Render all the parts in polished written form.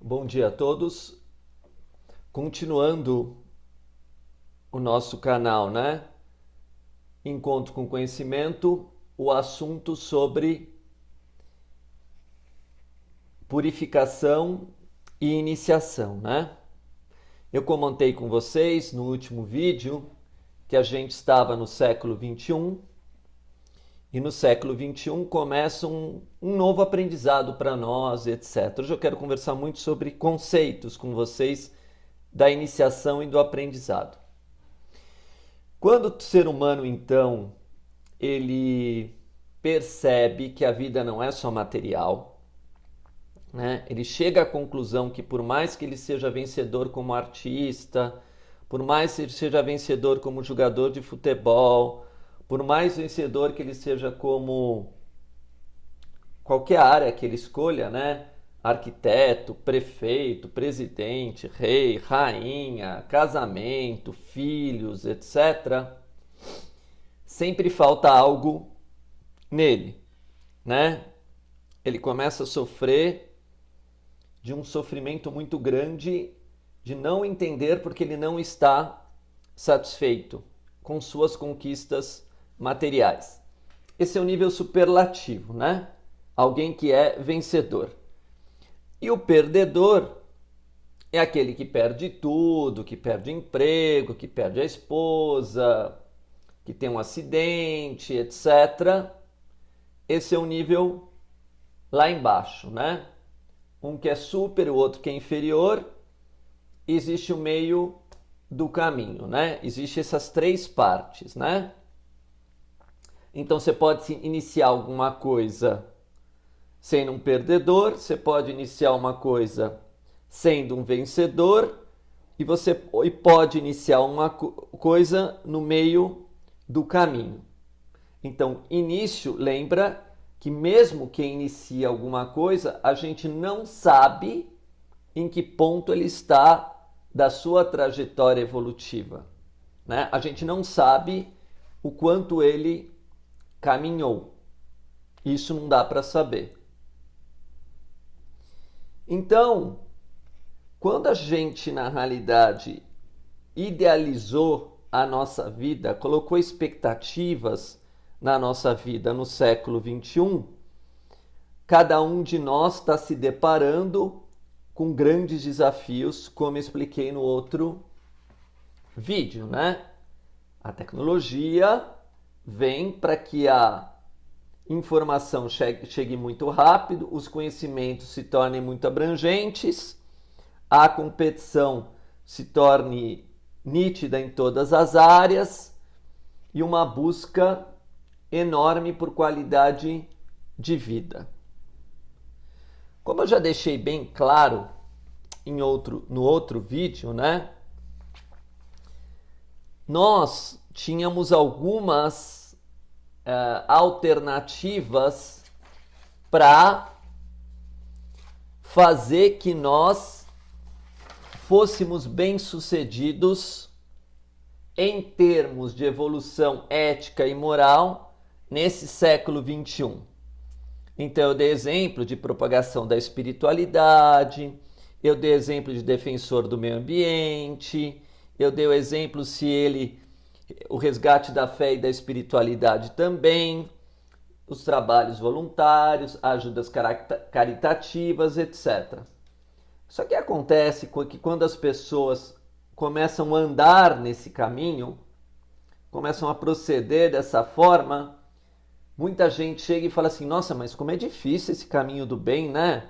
Bom dia a todos. Continuando o nosso canal, né? Encontro com Conhecimento, o assunto sobre purificação e iniciação, né? Eu comentei com vocês no último vídeo que a gente estava no século 21 e no século 21 começa um novo aprendizado para nós, etc. Hoje eu quero conversar muito sobre conceitos com vocês da iniciação e do aprendizado. Quando o ser humano, então, ele percebe que a vida não é só material, né? Ele chega à conclusão que por mais que ele seja vencedor como artista, por mais que ele seja vencedor como jogador de futebol, por mais vencedor que ele seja como qualquer área que ele escolha, né? Arquiteto, prefeito, presidente, rei, rainha, casamento, filhos, etc. Sempre falta algo nele, né? Ele começa a sofrer de um sofrimento muito grande de não entender porque ele não está satisfeito com suas conquistas materiais. Esse é o nível superlativo, né? Alguém que é vencedor. E o perdedor é aquele que perde tudo, que perde emprego, que perde a esposa, que tem um acidente, etc. Esse é o nível lá embaixo, né? Um que é super, o outro que é inferior. Existe o meio do caminho, né? Existem essas três partes, né? Então você pode iniciar alguma coisa sendo um perdedor, você pode iniciar uma coisa sendo um vencedor e você pode iniciar uma coisa no meio do caminho. Então, início, lembra que mesmo quem inicia alguma coisa, a gente não sabe em que ponto ele está da sua trajetória evolutiva, né? A gente não sabe o quanto ele caminhou. Isso não dá para saber. Então, quando a gente, na realidade, idealizou a nossa vida, colocou expectativas na nossa vida no século 21, cada um de nós está se deparando com grandes desafios, como expliquei no outro vídeo, né? A tecnologia vem para que a informação chegue muito rápido, os conhecimentos se tornem muito abrangentes, a competição se torne nítida em todas as áreas e uma busca enorme por qualidade de vida. Como eu já deixei bem claro no outro vídeo, né? Nós tínhamos algumas alternativas para fazer que nós fôssemos bem-sucedidos em termos de evolução ética e moral nesse século 21. Então eu dei exemplo de propagação da espiritualidade, eu dei exemplo de defensor do meio ambiente, eu dei o exemplo o resgate da fé e da espiritualidade também, os trabalhos voluntários, ajudas caritativas, etc. Só que acontece que quando as pessoas começam a andar nesse caminho, começam a proceder dessa forma, muita gente chega e fala assim, nossa, mas como é difícil esse caminho do bem, né?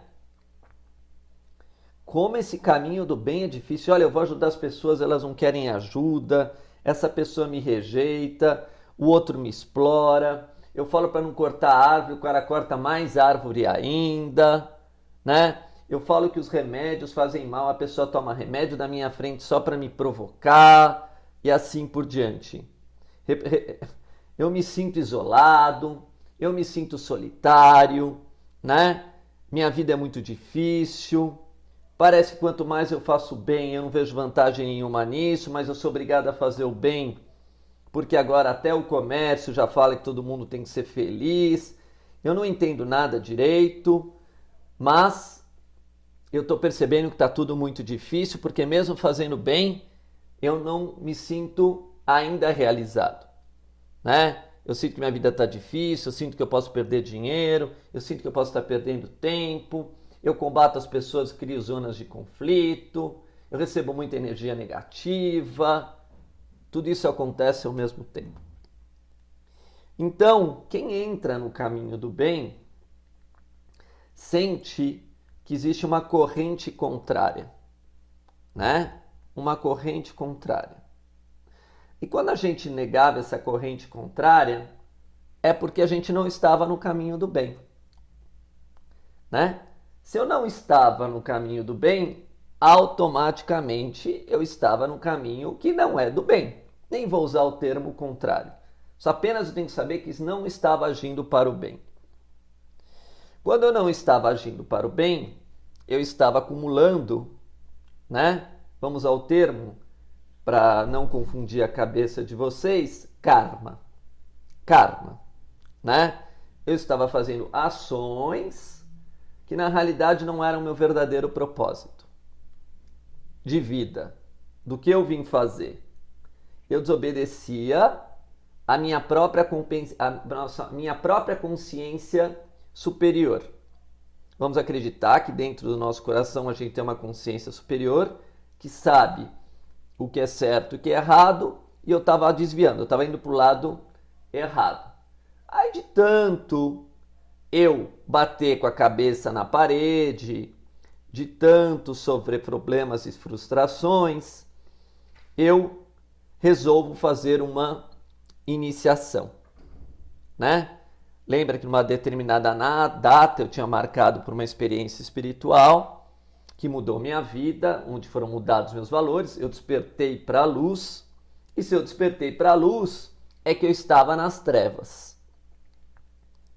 Como esse caminho do bem é difícil. Olha, eu vou ajudar as pessoas, elas não querem ajuda, essa pessoa me rejeita, o outro me explora. Eu falo para não cortar árvore, o cara corta mais árvore ainda, né? Eu falo que os remédios fazem mal, a pessoa toma remédio na minha frente só para me provocar e assim por diante. Eu me sinto isolado, eu me sinto solitário, né? Minha vida é muito difícil. Parece que quanto mais eu faço bem, eu não vejo vantagem nenhuma nisso, mas eu sou obrigado a fazer o bem, porque agora até o comércio já fala que todo mundo tem que ser feliz. Eu não entendo nada direito, mas eu estou percebendo que está tudo muito difícil, porque mesmo fazendo bem, eu não me sinto ainda realizado, né? Eu sinto que minha vida está difícil, eu sinto que eu posso perder dinheiro, eu sinto que eu posso estar perdendo tempo, eu combato as pessoas, crio zonas de conflito, eu recebo muita energia negativa, tudo isso acontece ao mesmo tempo. Então, quem entra no caminho do bem sente que existe uma corrente contrária, né? Uma corrente contrária. E quando a gente negava essa corrente contrária, é porque a gente não estava no caminho do bem, né? Se eu não estava no caminho do bem, automaticamente eu estava no caminho que não é do bem. Nem vou usar o termo contrário. Só apenas eu tenho que saber que não estava agindo para o bem. Quando eu não estava agindo para o bem, eu estava acumulando, né? Vamos ao termo, para não confundir a cabeça de vocês, karma. Karma, né? Eu estava fazendo ações que na realidade não eram o meu verdadeiro propósito de vida, do que eu vim fazer. Eu desobedecia a minha própria consciência superior. Vamos acreditar que dentro do nosso coração a gente tem uma consciência superior que sabe o que é certo e o que é errado, e eu estava desviando, eu estava indo para o lado errado. Aí de tanto eu bater com a cabeça na parede, de tanto sofrer problemas e frustrações, eu resolvo fazer uma iniciação, né? Lembra que numa determinada data eu tinha marcado por uma experiência espiritual que mudou minha vida, onde foram mudados meus valores, eu despertei para a luz, e se eu despertei para a luz, é que eu estava nas trevas,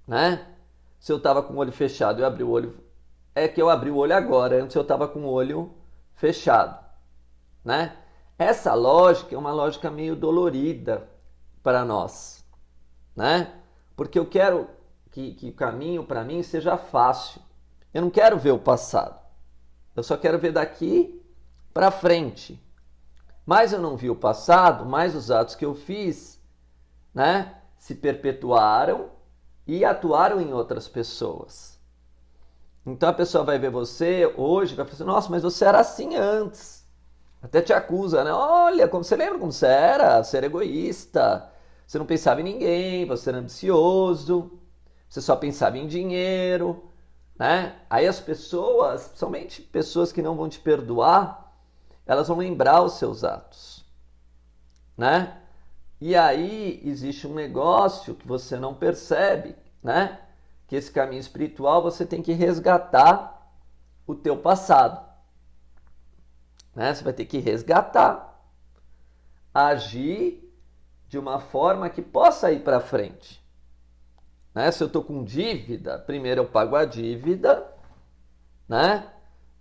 né? Se eu estava com o olho fechado e abri o olho, é que eu abri o olho agora, antes eu estava com o olho fechado, né? Essa lógica é uma lógica meio dolorida para nós, né? Porque eu quero que o caminho para mim seja fácil. Eu não quero ver o passado. Eu só quero ver daqui para frente. Mais eu não vi o passado, mais os atos que eu fiz, né, se perpetuaram e atuaram em outras pessoas. Então a pessoa vai ver você hoje, vai falar assim, nossa, mas você era assim antes. Até te acusa, né? Olha, você lembra como você era? Você era egoísta, você não pensava em ninguém, você era ambicioso, você só pensava em dinheiro, né? Aí as pessoas, somente pessoas que não vão te perdoar, elas vão lembrar os seus atos, né? E aí existe um negócio que você não percebe, né? Que esse caminho espiritual você tem que resgatar o teu passado, né? Você vai ter que resgatar, agir de uma forma que possa ir para frente, né? Se eu estou com dívida, primeiro eu pago a dívida, né?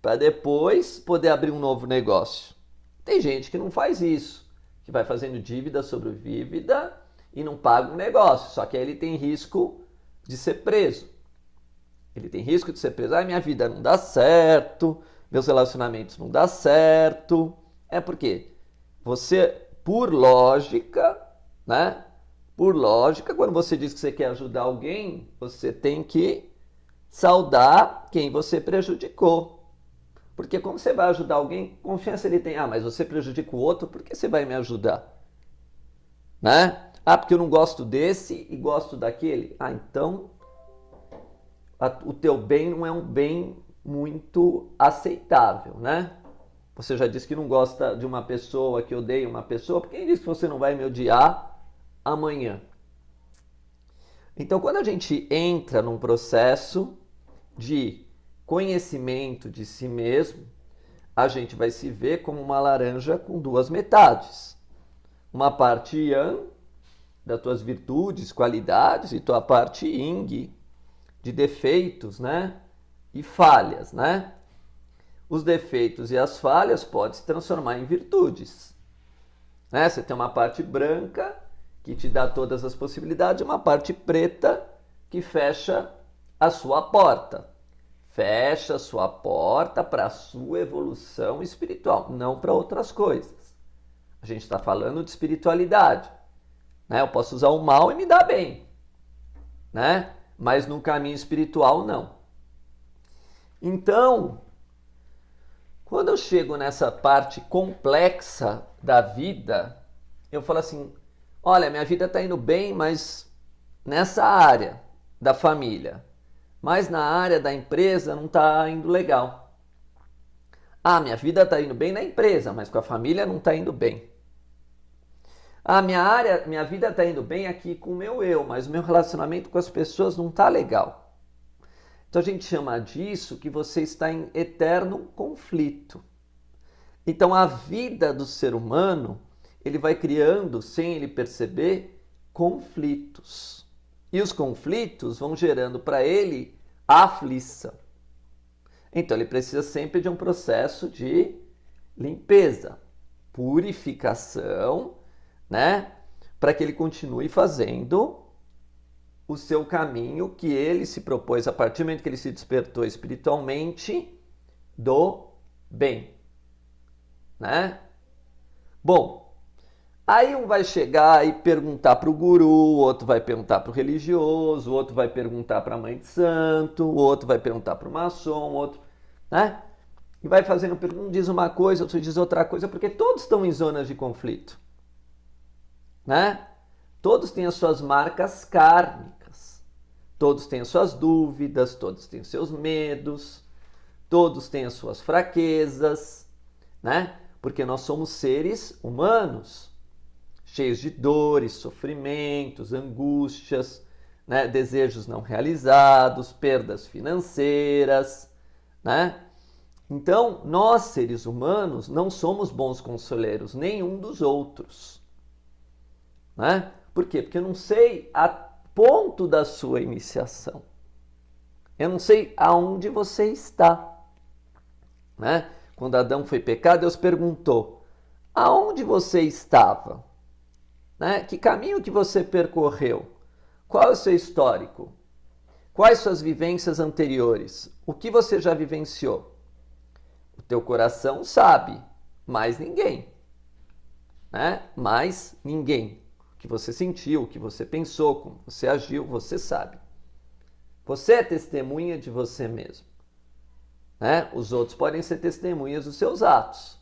Para depois poder abrir um novo negócio. Tem gente que não faz isso, que vai fazendo dívida sobre dívida e não paga um negócio, só que aí ele tem risco de ser preso. Ele tem risco de ser preso. Ah, minha vida não dá certo, meus relacionamentos não dão certo. É porque você, por lógica, né? Por lógica, quando você diz que você quer ajudar alguém, você tem que saudar quem você prejudicou. Porque como você vai ajudar alguém, confiança ele tem. Ah, mas você prejudica o outro, por que você vai me ajudar? Né? Ah, porque eu não gosto desse e gosto daquele. Ah, então o teu bem não é um bem muito aceitável, né? Você já disse que não gosta de uma pessoa, que odeia uma pessoa, porque quem disse que você não vai me odiar amanhã? Então, quando a gente entra num processo de conhecimento de si mesmo, a gente vai se ver como uma laranja com duas metades. Uma parte yang, das tuas virtudes, qualidades, e tua parte yin, de defeitos, né? E falhas, né? Os defeitos e as falhas podem se transformar em virtudes, né? Você tem uma parte branca que te dá todas as possibilidades, uma parte preta que fecha a sua porta. Fecha sua porta para a sua evolução espiritual, não para outras coisas. A gente está falando de espiritualidade, né? Eu posso usar o mal e me dar bem, né? Mas no caminho espiritual, não. Então, quando eu chego nessa parte complexa da vida, eu falo assim, olha, minha vida está indo bem, mas nessa área da família, mas na área da empresa não está indo legal. Ah, minha vida está indo bem na empresa, mas com a família não está indo bem. Ah, minha vida está indo bem aqui com o meu eu, mas o meu relacionamento com as pessoas não está legal. Então a gente chama disso que você está em eterno conflito. Então a vida do ser humano, ele vai criando, sem ele perceber, conflitos. E os conflitos vão gerando para ele aflição. Então ele precisa sempre de um processo de limpeza, purificação, né? Para que ele continue fazendo o seu caminho que ele se propôs a partir do momento que ele se despertou espiritualmente do bem, né? Bom, aí um vai chegar e perguntar para o guru, o outro vai perguntar para o religioso, o outro vai perguntar para a mãe de santo, o outro vai perguntar para o maçom, o outro, né? E vai fazendo pergunta, um diz uma coisa, outro diz outra coisa, porque todos estão em zonas de conflito, né? Todos têm as suas marcas kármicas, todos têm as suas dúvidas, todos têm os seus medos, todos têm as suas fraquezas, né? Porque nós somos seres humanos, cheios de dores, sofrimentos, angústias, né? Desejos não realizados, perdas financeiras, né? Então, nós, seres humanos, não somos bons conselheiros nenhum dos outros, né? Por quê? Porque eu não sei a ponto da sua iniciação. Eu não sei aonde você está, né? Quando Adão foi pecado, Deus perguntou, aonde você estava? Né? Que caminho que você percorreu? Qual é o seu histórico? Quais suas vivências anteriores? O que você já vivenciou? O teu coração sabe, mais ninguém, né? Mais ninguém. O que você sentiu, o que você pensou, como você agiu, você sabe. Você é testemunha de você mesmo, né? Os outros podem ser testemunhas dos seus atos,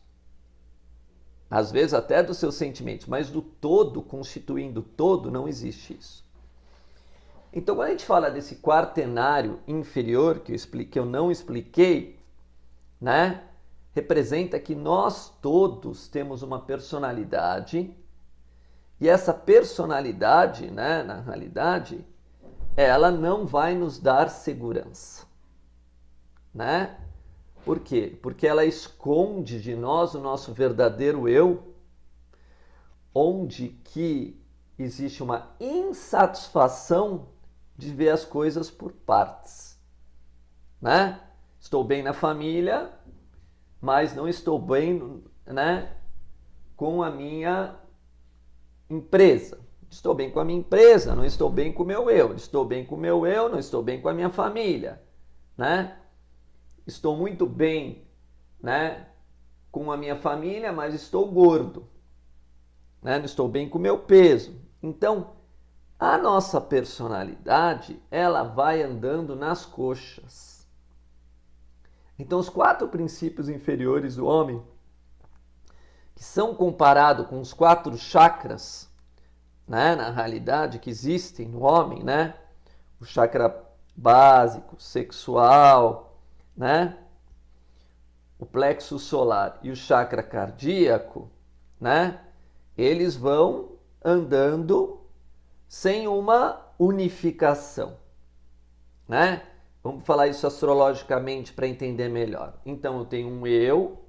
às vezes até dos seus sentimentos, mas do todo, constituindo o todo, não existe isso. Então, quando a gente fala desse quaternário inferior, que eu não expliquei, né? Representa que nós todos temos uma personalidade, e essa personalidade, né, na realidade, ela não vai nos dar segurança, né? Por quê? Porque ela esconde de nós o nosso verdadeiro eu, onde que existe uma insatisfação de ver as coisas por partes, né? Estou bem na família, mas não estou bem, né, com a minha empresa. Estou bem com a minha empresa, não estou bem com o meu eu. Estou bem com o meu eu, não estou bem com a minha família, né? Estou muito bem, né, com a minha família, mas estou gordo, né? Não estou bem com o meu peso. Então, a nossa personalidade, ela vai andando nas coxas. Então, os 4 princípios inferiores do homem, que são comparados com os 4 chakras, né, na realidade, que existem no homem, né? O chakra básico, sexual, né? O plexo solar e o chakra cardíaco, né? Eles vão andando sem uma unificação, né? Vamos falar isso astrologicamente para entender melhor. Então, eu tenho um eu,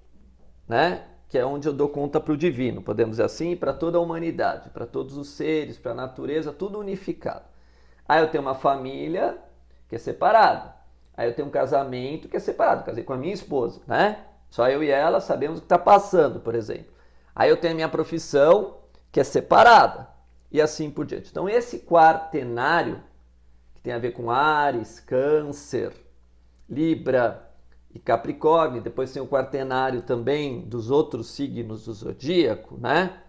né? Que é onde eu dou conta para o divino, podemos dizer assim, para toda a humanidade, para todos os seres, para a natureza, tudo unificado. Aí eu tenho uma família que é separada. Aí eu tenho um casamento que é separado, casei com a minha esposa, né? Só eu e ela sabemos o que está passando, por exemplo. Aí eu tenho a minha profissão que é separada, e assim por diante. Então esse quaternário, que tem a ver com Áries, Câncer Libra e Capricórnio, depois tem o quaternário também dos outros signos do zodíaco, né?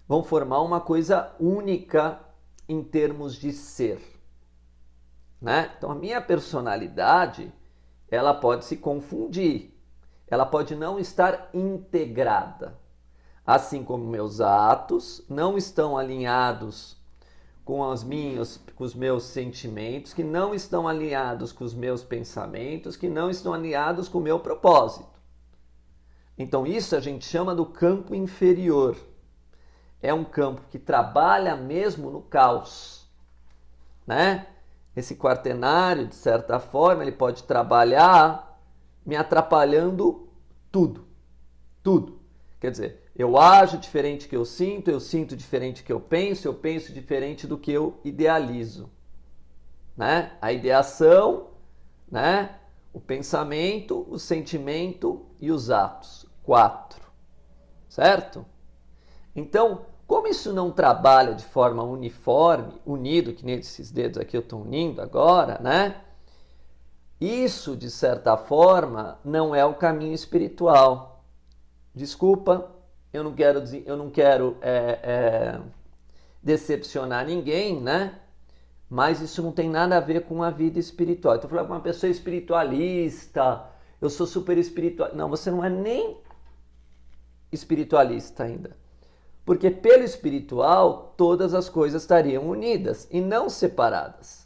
Vão formar uma coisa única em termos de ser, né? Então a minha personalidade, ela pode se confundir, ela pode não estar integrada, assim como meus atos não estão alinhados com os meus sentimentos, que não estão alinhados com os meus pensamentos, que não estão alinhados com o meu propósito. Então isso a gente chama do campo inferior. É um campo que trabalha mesmo no caos, né? Esse quaternário, de certa forma, ele pode trabalhar me atrapalhando tudo. Tudo. Quer dizer, eu ajo diferente que eu sinto diferente que eu penso diferente do que eu idealizo, né? A ideação, né? O pensamento, o sentimento e os atos. 4. Certo? Então, como isso não trabalha de forma uniforme, unido, que nem esses dedos aqui eu estou unindo agora, né? Isso, de certa forma, não é o caminho espiritual. Desculpa, eu não quero decepcionar ninguém, né? Mas isso não tem nada a ver com a vida espiritual. Então, falando com uma pessoa espiritualista, eu sou super espiritual. Não, você não é nem espiritualista ainda. Porque pelo espiritual, todas as coisas estariam unidas e não separadas.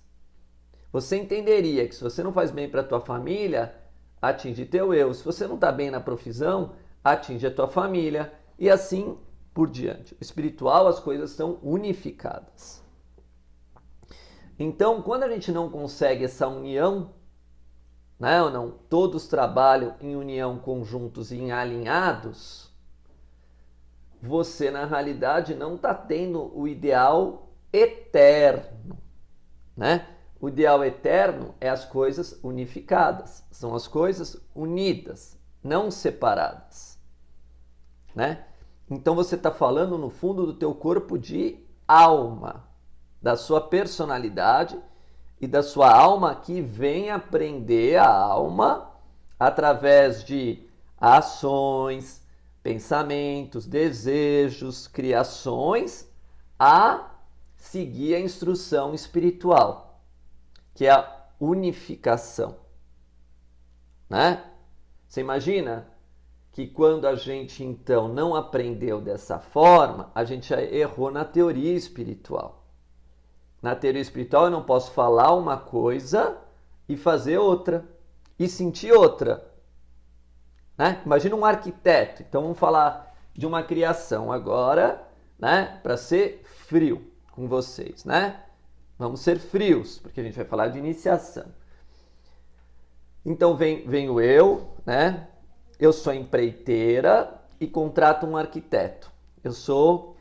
Você entenderia que se você não faz bem para a tua família, atinge teu eu. Se você não está bem na profissão, atinge a tua família e assim por diante. O espiritual, as coisas são unificadas. Então, quando a gente não consegue essa união, né, ou não, todos trabalham em união, conjuntos e alinhados, você na realidade não está tendo o ideal eterno, né? O ideal eterno é as coisas unificadas, são as coisas unidas, não separadas, né? Então você está falando no fundo do teu corpo de alma, da sua personalidade e da sua alma que vem aprender a alma através de ações, pensamentos, desejos, criações, a seguir a instrução espiritual, que é a unificação, né? Você imagina que quando a gente então não aprendeu dessa forma, a gente já errou na teoria espiritual. Na teoria espiritual eu não posso falar uma coisa e fazer outra, e sentir outra. Né? Imagina um arquiteto. Então vamos falar de uma criação agora, né? Para ser frio com vocês, né? Vamos ser frios, porque a gente vai falar de iniciação. Então venho eu, né? Eu sou empreiteira e contrato um arquiteto. Eu sou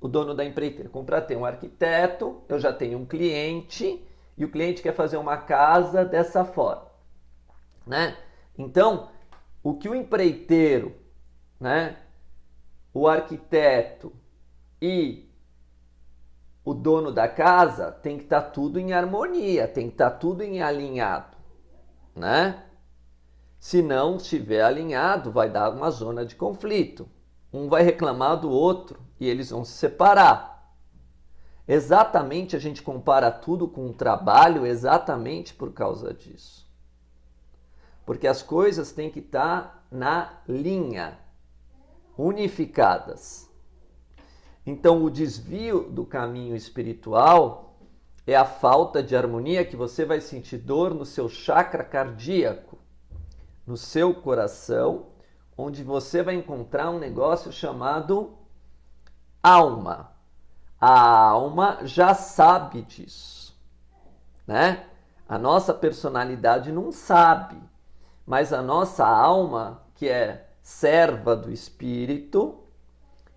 o dono da empreiteira. Contratei um arquiteto, eu já tenho um cliente e o cliente quer fazer uma casa dessa forma, né? Então, o que o empreiteiro, né, o arquiteto e o dono da casa tem que estar tudo em harmonia, tem que estar tudo em alinhado, né? Se não estiver alinhado, vai dar uma zona de conflito. Um vai reclamar do outro e eles vão se separar. Exatamente, a gente compara tudo com o trabalho exatamente por causa disso. Porque as coisas têm que estar na linha, unificadas. Então, o desvio do caminho espiritual é a falta de harmonia que você vai sentir dor no seu chakra cardíaco, no seu coração, onde você vai encontrar um negócio chamado alma. A alma já sabe disso, né? A nossa personalidade não sabe. Mas a nossa alma, que é serva do espírito,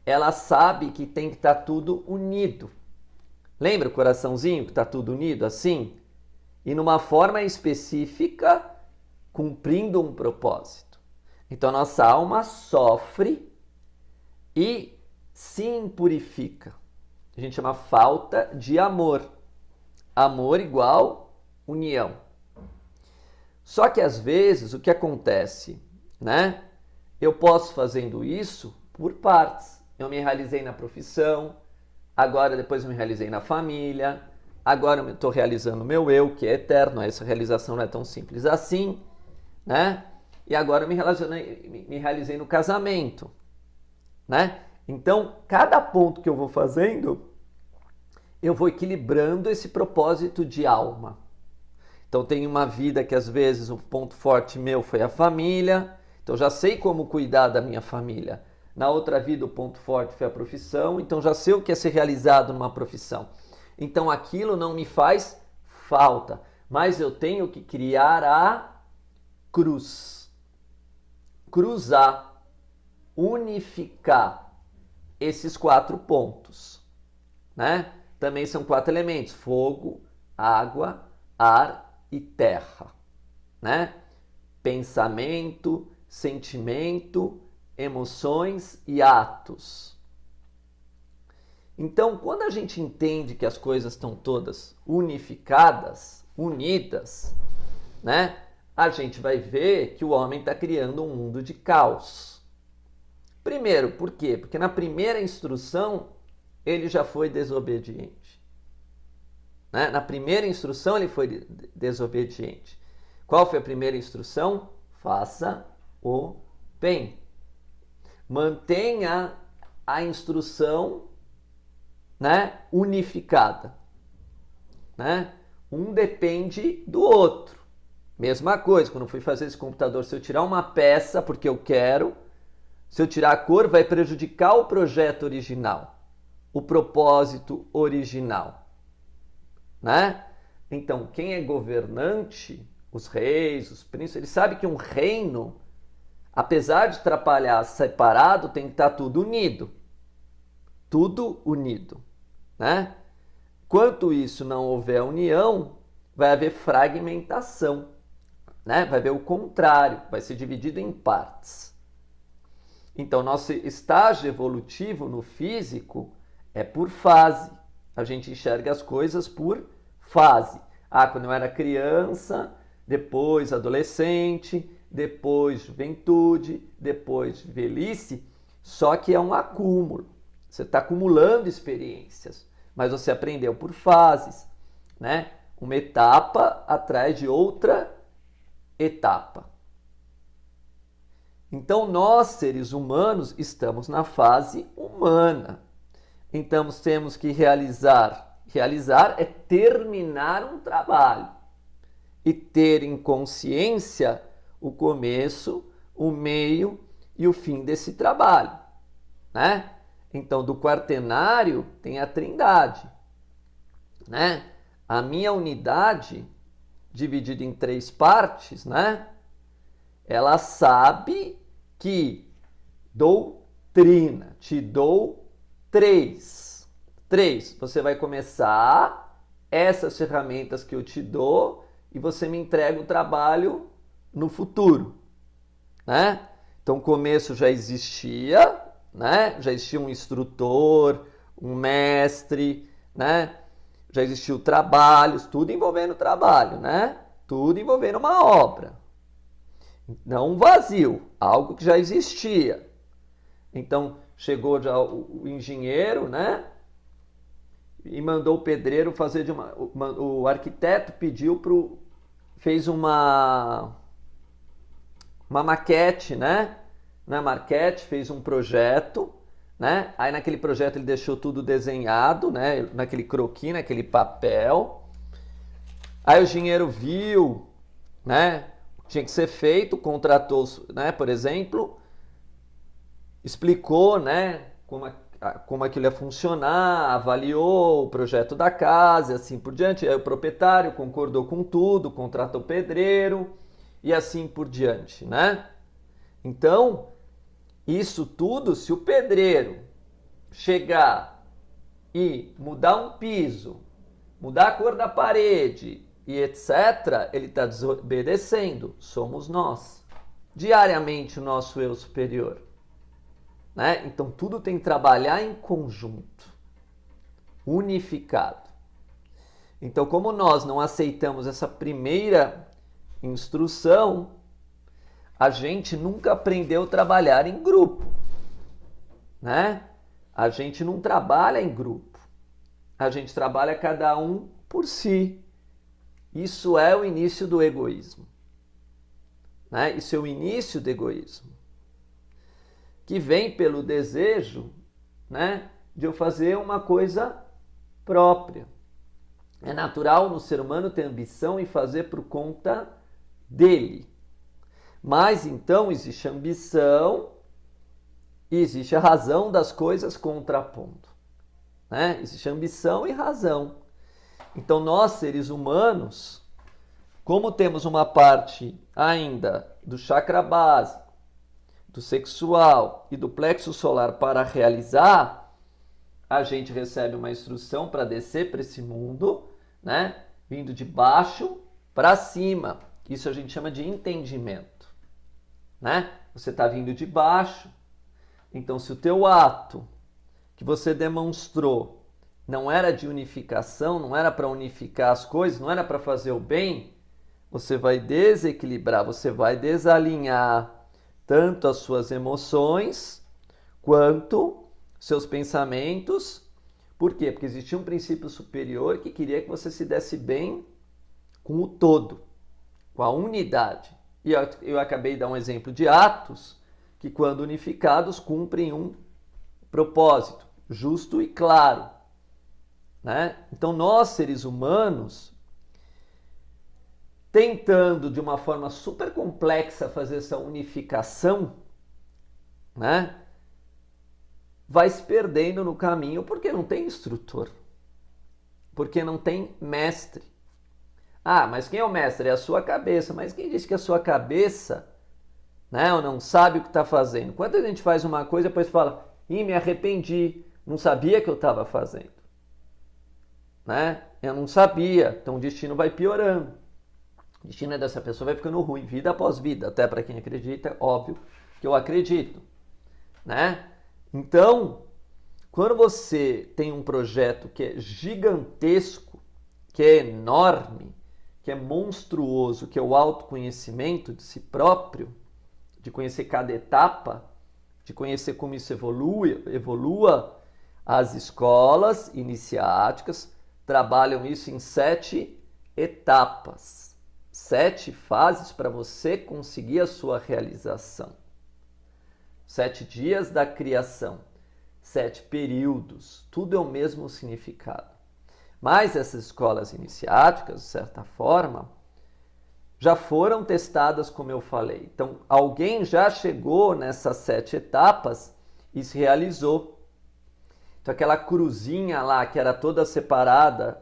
ela sabe que tem que estar tudo unido. Lembra o coraçãozinho que está tudo unido assim? E numa forma específica, cumprindo um propósito. Então a nossa alma sofre e se impurifica. A gente chama falta de amor. Amor igual união. Só que às vezes o que acontece, né? Eu posso fazendo isso por partes. Eu me realizei na profissão, agora depois eu me realizei na família, agora eu estou realizando o meu eu, que é eterno, essa realização não é tão simples assim, né? E agora eu me realizei no casamento, né? Então, cada ponto que eu vou fazendo, eu vou equilibrando esse propósito de alma. Então, tem uma vida que às vezes o ponto forte meu foi a família, então já sei como cuidar da minha família. Na outra vida o ponto forte foi a profissão, então já sei o que é ser realizado numa profissão. Então aquilo não me faz falta, mas eu tenho que criar a cruz. Cruzar, unificar esses 4 pontos, né? Também são 4 elementos: fogo, água, ar e terra, né? Pensamento, sentimento, emoções e atos. Então, quando a gente entende que as coisas estão todas unificadas, unidas, né? A gente vai ver que o homem está criando um mundo de caos. Primeiro, por quê? Porque na primeira instrução ele já foi desobediente. Né? Na primeira instrução ele foi desobediente. Qual foi a primeira instrução? Faça o bem. Mantenha a instrução, né, unificada. Né? Um depende do outro. Mesma coisa, quando eu fui fazer esse computador, se eu tirar uma peça porque eu quero, se eu tirar a cor, vai prejudicar o projeto original, o propósito original. Né? Então, quem é governante, os reis, os príncipes, ele sabe que um reino, apesar de atrapalhar separado, tem que estar tudo unido. Tudo unido. Né? Enquanto isso não houver união, vai haver fragmentação. Né? Vai haver o contrário, vai ser dividido em partes. Então, nosso estágio evolutivo no físico é por fase. A gente enxerga as coisas por fase. Quando eu era criança, depois adolescente, depois juventude, depois velhice, só que é um acúmulo. Você está acumulando experiências, mas você aprendeu por fases, né? Uma etapa atrás de outra etapa. Então, nós, seres humanos, estamos na fase humana. Então, temos que realizar. Realizar é terminar um trabalho. E ter em consciência o começo, o meio e o fim desse trabalho. Né? Então, do quaternário tem a trindade. Né? A minha unidade, dividida em 3 partes, né? Ela sabe que doutrina, te dou 3. Você vai começar essas ferramentas que eu te dou e você me entrega o trabalho no futuro, né? Então, o começo já existia, né? Já existia um instrutor, um mestre, né? Já existiu trabalhos, tudo envolvendo trabalho, né? Tudo envolvendo uma obra. Não um vazio, algo que já existia. Então, chegou já o engenheiro, né? E mandou o pedreiro fazer o arquiteto pediu fez uma maquete, né? Na maquete fez um projeto, né? Aí naquele projeto ele deixou tudo desenhado, né? Naquele croquis, naquele papel. Aí o engenheiro viu, né? Tinha que ser feito, contratou, né? Por exemplo, explicou, né? Como aquilo ia funcionar, avaliou o projeto da casa e assim por diante. Aí o proprietário concordou com tudo, contratou o pedreiro e assim por diante, né? Então, isso tudo, se o pedreiro chegar e mudar um piso, mudar a cor da parede e etc., ele está desobedecendo. Somos nós. Diariamente o nosso eu superior. Né? Então tudo tem que trabalhar em conjunto, unificado. Então, como nós não aceitamos essa primeira instrução, a gente nunca aprendeu a trabalhar em grupo, né? A gente não trabalha em grupo. A gente trabalha cada um por si. Isso é o início do egoísmo, né? Isso é o início do egoísmo, que vem pelo desejo, né, de eu fazer uma coisa própria. É natural no ser humano ter ambição e fazer por conta dele. Mas então existe a ambição e existe a razão das coisas contrapondo, né? Existe ambição e razão. Então nós, seres humanos, como temos uma parte ainda do chakra básico, do sexual e do plexo solar para realizar, a gente recebe uma instrução para descer para esse mundo, né? Vindo de baixo para cima. Isso a gente chama de entendimento, né? Você está vindo de baixo. Então, se o teu ato que você demonstrou não era de unificação, não era para unificar as coisas, não era para fazer o bem, você vai desequilibrar, você vai desalinhar tanto as suas emoções quanto seus pensamentos. Por quê? Porque existia um princípio superior que queria que você se desse bem com o todo, com a unidade. E eu acabei de dar um exemplo de atos que, quando unificados, cumprem um propósito justo e claro, né? Então, nós, seres humanos, tentando de uma forma super complexa fazer essa unificação, né, vai se perdendo no caminho porque não tem instrutor, porque não tem mestre. Ah, mas quem é o mestre? É a sua cabeça. Mas quem disse que a sua cabeça, né, não sabe o que está fazendo? Quando a gente faz uma coisa, depois fala, me arrependi, não sabia que eu estava fazendo, né? Eu não sabia, então o destino vai piorando. O destino dessa pessoa vai ficando ruim, vida após vida, até para quem acredita, óbvio que eu acredito, né? Então, quando você tem um projeto que é gigantesco, que é enorme, que é monstruoso, que é o autoconhecimento de si próprio, de conhecer cada etapa, de conhecer como isso evolua, as escolas iniciáticas trabalham isso em 7 etapas. 7 fases para você conseguir a sua realização. 7 dias da criação, 7 períodos, tudo é o mesmo significado. Mas essas escolas iniciáticas, de certa forma, já foram testadas, como eu falei. Então, alguém já chegou nessas 7 etapas e se realizou. Então, aquela cruzinha lá, que era toda separada,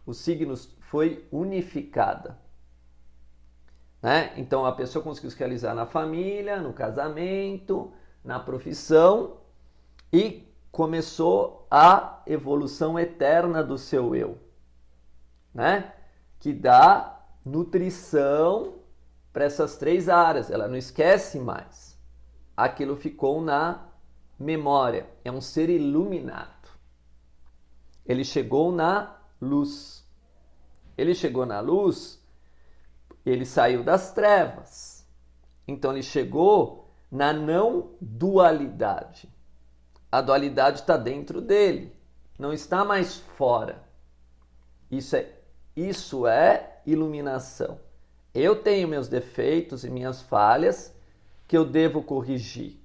os signos, foi unificada, né? Então, a pessoa conseguiu se realizar na família, no casamento, na profissão e começou a evolução eterna do seu eu, né? Que dá nutrição para essas 3 áreas. Ela não esquece mais. Aquilo ficou na memória. É um ser iluminado. Ele chegou na luz. Ele chegou na luz, ele saiu das trevas. Então ele chegou na não dualidade. A dualidade está dentro dele, não está mais fora. Isso é iluminação. Eu tenho meus defeitos e minhas falhas que eu devo corrigir.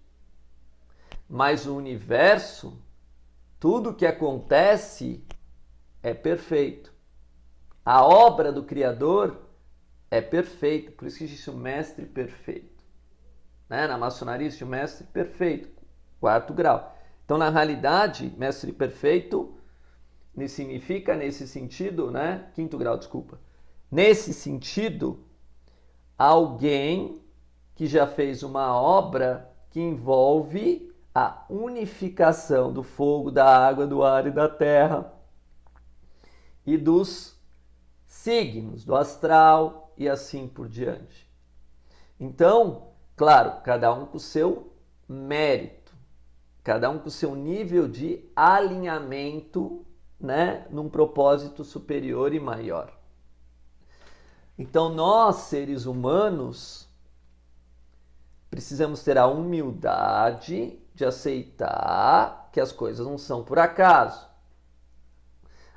Mas o universo, tudo que acontece é perfeito. A obra do Criador é perfeita, por isso que existe o mestre perfeito, né? Na maçonaria existe o mestre perfeito, 4º grau. Então, na realidade, mestre perfeito significa, nesse sentido, né? 5º grau, desculpa. Nesse sentido, alguém que já fez uma obra que envolve a unificação do fogo, da água, do ar e da terra e dos signos, do astral e assim por diante. Então, claro, cada um com o seu mérito, cada um com o seu nível de alinhamento, né, num propósito superior e maior. Então, nós, seres humanos, precisamos ter a humildade de aceitar que as coisas não são por acaso.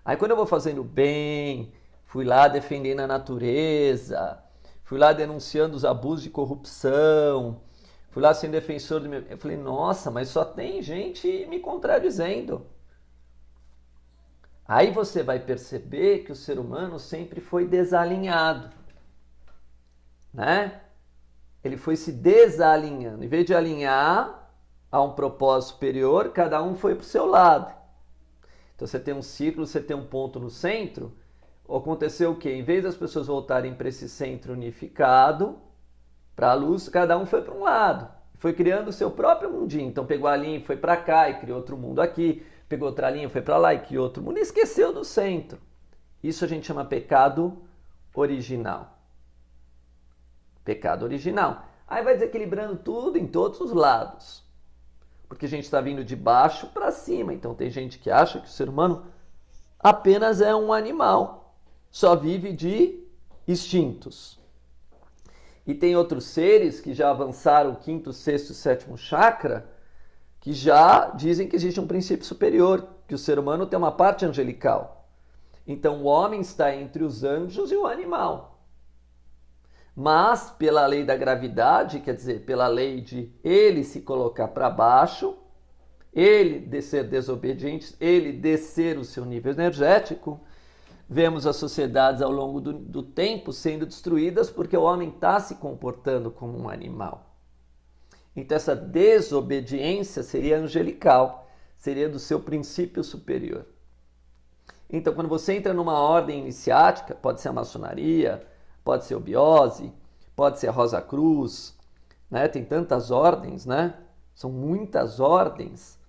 Aí, quando eu vou fazendo bem, fui lá defendendo a natureza, fui lá denunciando os abusos de corrupção, fui lá sendo defensor do meu... Eu falei, nossa, mas só tem gente me contradizendo. Aí você vai perceber que o ser humano sempre foi desalinhado, né? Ele foi se desalinhando. Em vez de alinhar a um propósito superior, cada um foi para o seu lado. Então você tem um círculo, você tem um ponto no centro. Aconteceu o quê? Em vez das pessoas voltarem para esse centro unificado, para a luz, cada um foi para um lado. Foi criando o seu próprio mundinho. Então pegou a linha e foi para cá e criou outro mundo aqui. Pegou outra linha, foi para lá e criou outro mundo e esqueceu do centro. Isso a gente chama pecado original. Pecado original. Aí vai desequilibrando tudo em todos os lados. Porque a gente está vindo de baixo para cima. Então tem gente que acha que o ser humano apenas é um animal. Só vive de instintos. E tem outros seres que já avançaram o quinto, sexto e sétimo chakra, que já dizem que existe um princípio superior, que o ser humano tem uma parte angelical. Então o homem está entre os anjos e o animal. Mas pela lei da gravidade, quer dizer, pela lei de ele se colocar para baixo, ele ser desobediente, ele descer o seu nível energético, vemos as sociedades ao longo do tempo sendo destruídas porque o homem está se comportando como um animal. Então essa desobediência seria angelical, seria do seu princípio superior. Então quando você entra numa ordem iniciática, pode ser a maçonaria, pode ser o Biose, pode ser a Rosa Cruz, né? Tem tantas ordens, né? São muitas ordens.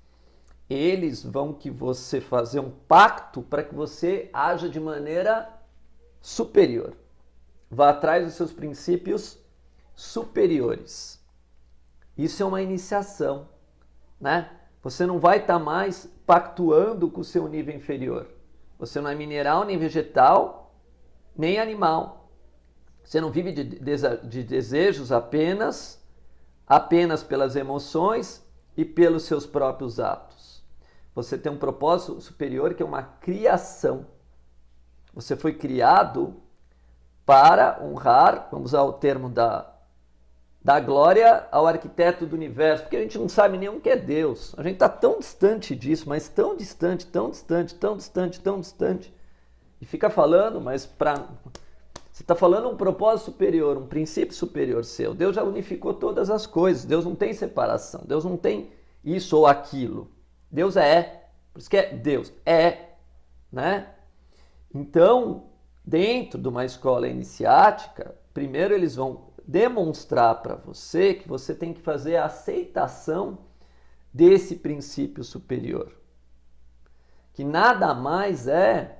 Eles vão que você fazer um pacto para que você haja de maneira superior. Vá atrás dos seus princípios superiores. Isso é uma iniciação, né? Você não vai estar mais pactuando com o seu nível inferior. Você não é mineral, nem vegetal, nem animal. Você não vive de desejos apenas pelas emoções e pelos seus próprios atos. Você tem um propósito superior que é uma criação. Você foi criado para honrar, vamos usar o termo da glória ao arquiteto do universo, porque a gente não sabe nem o que é Deus. A gente está tão distante disso, mas tão distante, tão distante, tão distante, tão distante. E fica falando, mas você está falando um propósito superior, um princípio superior seu. Deus já unificou todas as coisas. Deus não tem separação. Deus não tem isso ou aquilo. Deus é. Por isso que é Deus. É. Né? Então, dentro de uma escola iniciática, primeiro eles vão demonstrar para você que você tem que fazer a aceitação desse princípio superior. Que nada mais é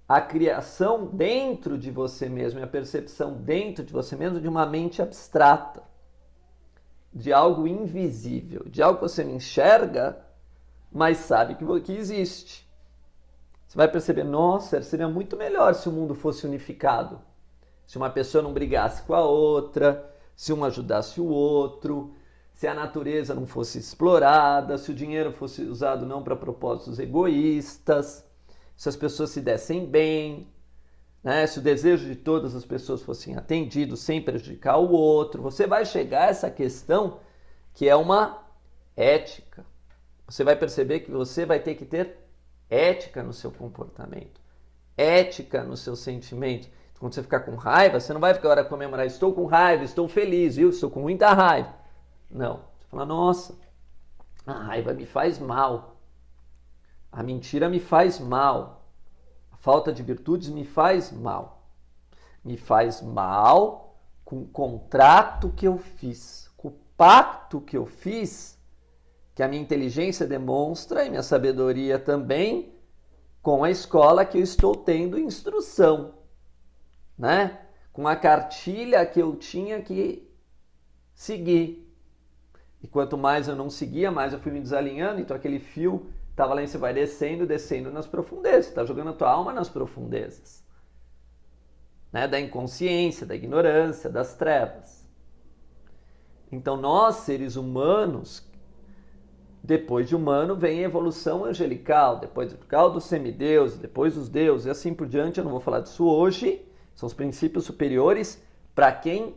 a criação dentro de você mesmo, e a percepção dentro de você mesmo de uma mente abstrata, de algo invisível, de algo que você não enxerga, mas sabe que existe. Você vai perceber, nossa, seria muito melhor se o mundo fosse unificado. Se uma pessoa não brigasse com a outra, se um ajudasse o outro, se a natureza não fosse explorada, se o dinheiro fosse usado não para propósitos egoístas, se as pessoas se dessem bem, né? Se o desejo de todas as pessoas fossem atendidos sem prejudicar o outro. Você vai chegar a essa questão que é uma ética. Você vai perceber que você vai ter que ter ética no seu comportamento, ética no seu sentimento. Quando você ficar com raiva, você não vai ficar agora comemorar, estou com raiva, estou feliz, viu? Estou com muita raiva. Não. Você fala, nossa, a raiva me faz mal. A mentira me faz mal. A falta de virtudes me faz mal. Me faz mal com o contrato que eu fiz, com o pacto que eu fiz, que a minha inteligência demonstra e minha sabedoria também, com a escola que eu estou tendo instrução, né? Com a cartilha que eu tinha que seguir. E quanto mais eu não seguia, mais eu fui me desalinhando, então aquele fio estava lá e você vai descendo, descendo nas profundezas. Você está jogando a tua alma nas profundezas. né? Da inconsciência, da ignorância, das trevas. Então nós, seres humanos, depois de humano vem a evolução angelical, depois dos semideuses, depois dos deuses e assim por diante. Eu não vou falar disso hoje. São os princípios superiores para quem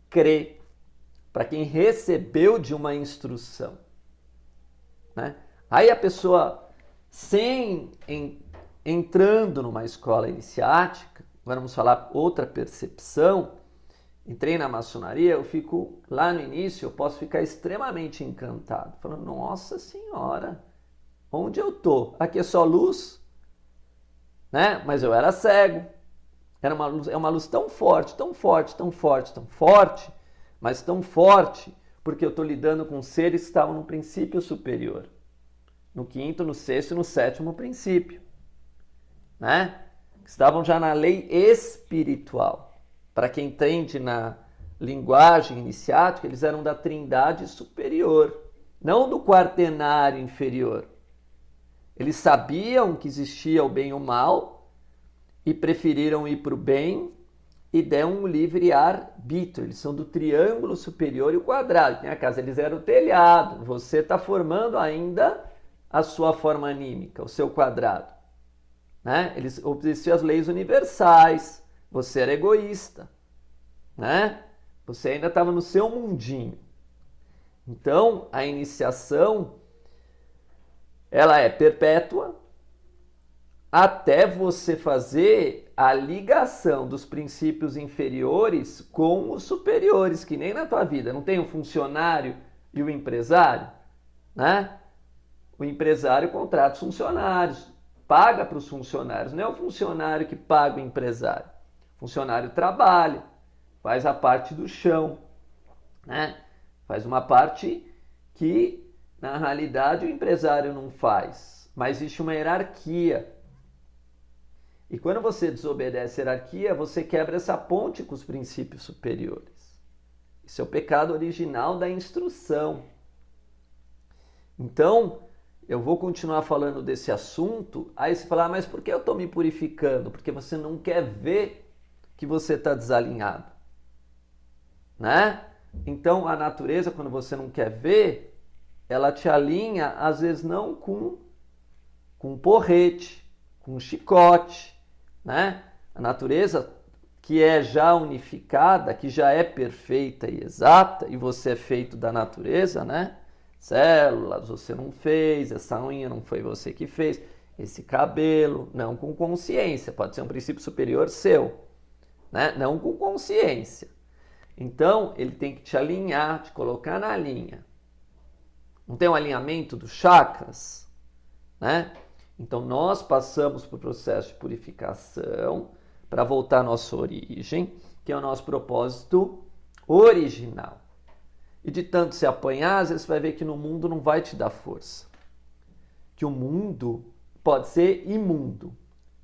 crê, para quem recebeu de uma instrução, né? Aí a pessoa, entrando numa escola iniciática, agora vamos falar outra percepção. Entrei na maçonaria, eu fico lá no início, eu posso ficar extremamente encantado, falando, nossa senhora, onde eu tô? Aqui é só luz, né? Mas eu era cego. Era uma luz, é uma luz tão forte, tão forte, tão forte, tão forte, mas tão forte, porque eu estou lidando com seres que estavam no princípio superior, no quinto, no sexto e no sétimo princípio, né? Que estavam já na lei espiritual. Para quem entende na linguagem iniciática, eles eram da trindade superior, não do quaternário inferior. Eles sabiam que existia o bem e o mal e preferiram ir para o bem e deram um livre arbítrio. Eles são do triângulo superior e o quadrado. Tem a casa, eles eram o telhado. Você está formando ainda a sua forma anímica, o seu quadrado, né? Eles obedeciam às leis universais. Você era egoísta, né? Você ainda estava no seu mundinho. Então, a iniciação, ela é perpétua até você fazer a ligação dos princípios inferiores com os superiores, que nem na tua vida. Não tem o funcionário e o empresário, né? O empresário contrata os funcionários, paga para os funcionários. Não é o funcionário que paga o empresário. O funcionário trabalha, faz a parte do chão, né? Faz uma parte que, na realidade, o empresário não faz. Mas existe uma hierarquia. E quando você desobedece a hierarquia, você quebra essa ponte com os princípios superiores. Isso é o pecado original da instrução. Então, eu vou continuar falando desse assunto. Aí você fala, mas por que eu estou me purificando? Porque você não quer ver que você está desalinhado, né? Então, a natureza, quando você não quer ver, ela te alinha, às vezes não com um porrete, com um chicote, né? A natureza que é já unificada, que já é perfeita e exata, e você é feito da natureza, né? Células você não fez, essa unha não foi você que fez, esse cabelo, não com consciência, pode ser um princípio superior seu, né? Não com consciência. Então, ele tem que te alinhar, te colocar na linha. Não tem um alinhamento dos chakras, né? Então, nós passamos por processo de purificação para voltar à nossa origem, que é o nosso propósito original. E de tanto se apanhar, às vezes você vai ver que no mundo não vai te dar força. Que o mundo pode ser imundo,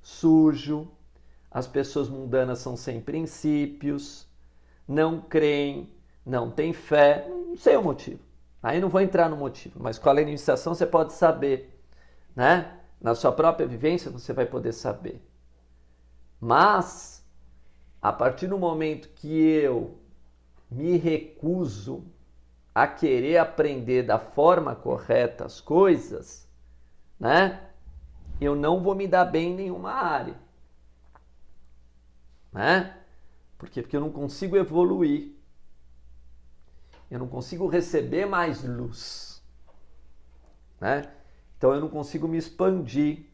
sujo, as pessoas mundanas são sem princípios, não creem, não têm fé, não sei o motivo. Aí não vou entrar no motivo, mas qual é a iniciação você pode saber, né? Na sua própria vivência você vai poder saber. Mas, a partir do momento que eu me recuso a querer aprender da forma correta as coisas, né? Eu não vou me dar bem em nenhuma área, né? Por quê? Porque eu não consigo evoluir. Eu não consigo receber mais luz, né? Então eu não consigo me expandir.